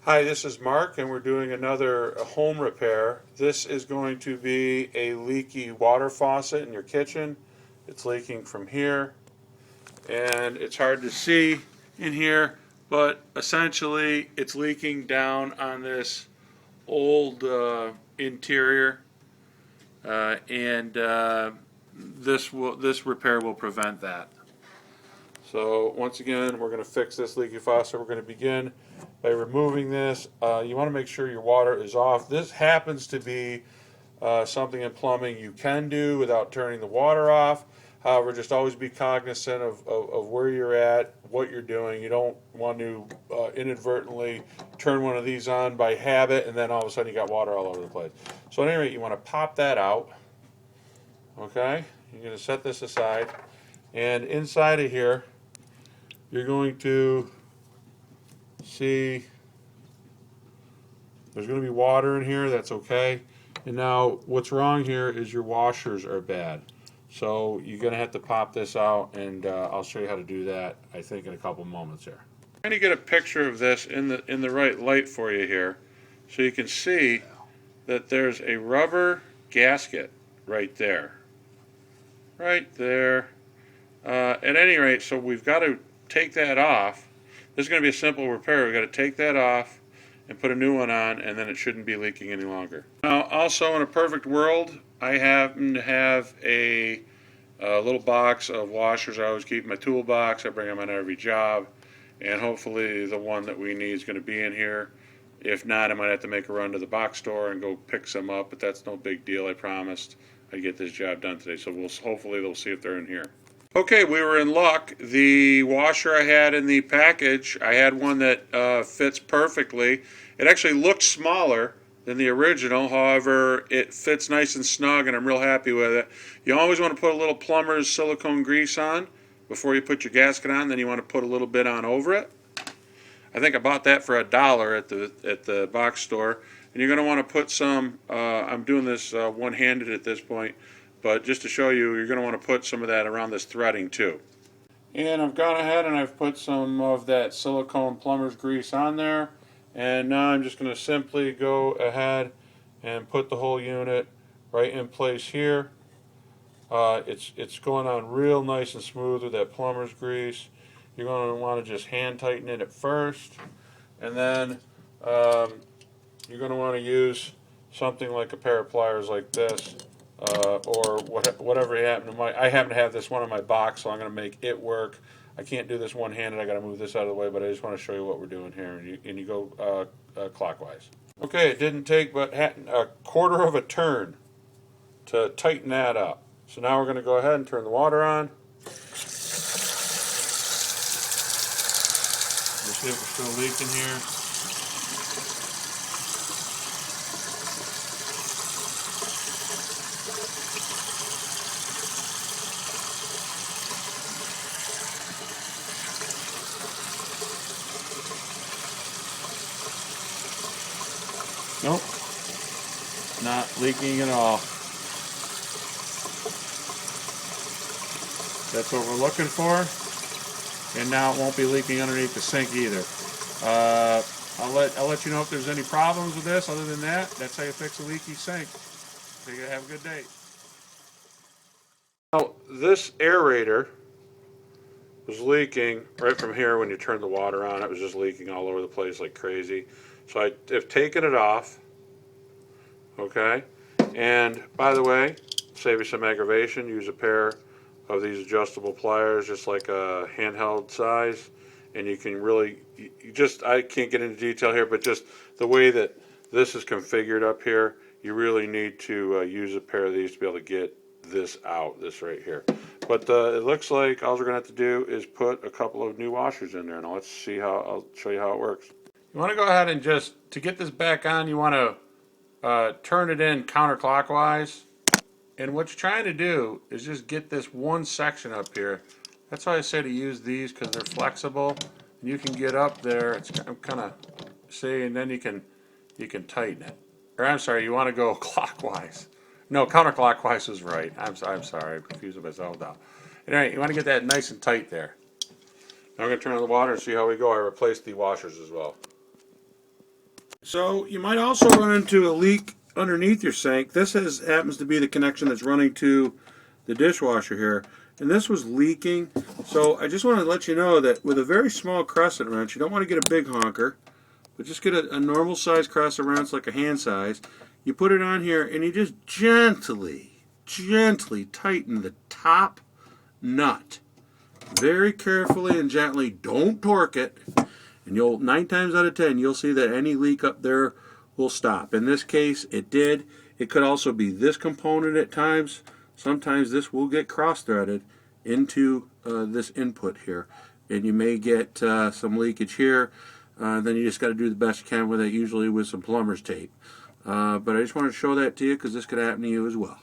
Hi, this is Mark, and we're doing another home repair. This is going to be a leaky water faucet in your kitchen. It's leaking from here, and it's hard to see in here, but essentially it's leaking down on this old interior, and this repair will prevent that. So once again, we're going to fix this leaky faucet. We're going to begin by removing this. You want to make sure your water is off. This happens to be something in plumbing you can do without turning the water off. However, just always be cognizant of where you're at, what you're doing. You don't want to inadvertently turn one of these on by habit, and then all of a sudden you got water all over the place. So at any rate, you want to pop that out. Okay, you're going to set this aside, and inside of here, you're going to see there's going to be water in here. That's okay. And now what's wrong here is your washers are bad. So you're going to have to pop this out, and I'll show you how to do that, I think, in a couple moments here. I'm going to get a picture of this in the right light for you here, so you can see that there's a rubber gasket right there. Right there. At any rate, so we've got to take that off. This is going to be a simple repair. We've got to take that off and put a new one on, and then it shouldn't be leaking any longer. Now, also in a perfect world, I happen to have a little box of washers I always keep in my toolbox. I bring them on every job, and hopefully the one that we need is going to be in here. If not, I might have to make a run to the box store and go pick some up, but that's no big deal. I promised I'd get this job done today, so hopefully they'll see if they're in here. Okay, we were in luck. The washer I had in the package, I had one that fits perfectly. It actually looks smaller than the original, however, it fits nice and snug, and I'm real happy with it. You always want to put a little plumber's silicone grease on before you put your gasket on, then you want to put a little bit on over it. I think I bought that for $1 at the box store. And you're going to want to put some, I'm doing this one-handed at this point, but just to show you, you're going to want to put some of that around this threading too. And I've gone ahead and I've put some of that silicone plumber's grease on there. And now I'm just going to simply go ahead and put the whole unit right in place here. It's going on real nice and smooth with that plumber's grease. You're going to want to just hand tighten it at first. And then you're going to want to use something like a pair of pliers like this. Or whatever you happen to I happen to have this one in my box, so I'm going to make it work. I can't do this one-handed. I got to move this out of the way, but I just want to show you what we're doing here, and you go clockwise. Okay, it didn't take but a quarter of a turn to tighten that up. So now we're going to go ahead and turn the water on. You see if we're still leaking here. Nope, not leaking at all. That's what we're looking for. And now it won't be leaking underneath the sink either. I'll let you know if there's any problems with this. Other than that, that's how you fix a leaky sink. So you have a good day. Now, this aerator was leaking right from here when you turned the water on. It was just leaking all over the place like crazy. So I've taken it off, okay? And by the way, save you some aggravation, use a pair of these adjustable pliers, just like a handheld size, and you can really, I can't get into detail here, but just the way that this is configured up here, you really need to use a pair of these to be able to get this out, this right here. But it looks like all we're gonna have to do is put a couple of new washers in there, and I'll show you how it works. You want to go ahead and to get this back on, you want to turn it in counterclockwise. And what you're trying to do is just get this one section up here. That's why I say to use these, because they're flexible. And you can get up there. It's kind of, see, and then you can tighten it. Or I'm sorry, you want to go clockwise. No, counterclockwise is right. I'm sorry, I'm confusing myself now. Anyway, you want to get that nice and tight there. Now I'm going to turn on the water and see how we go. I replaced the washers as well. So you might also run into a leak underneath your sink. This happens to be the connection that's running to the dishwasher here. And this was leaking. So I just want to let you know that with a very small crescent wrench, you don't want to get a big honker, but just get a normal size crescent wrench, like a hand size. You put it on here and you just gently tighten the top nut. Very carefully and gently. Don't torque it. And 9 times out of 10, you'll see that any leak up there will stop. In this case, it did. It could also be this component at times. Sometimes this will get cross-threaded into this input here. And you may get some leakage here. Then you just got to do the best you can with it, usually with some plumber's tape. But I just wanted to show that to you because this could happen to you as well.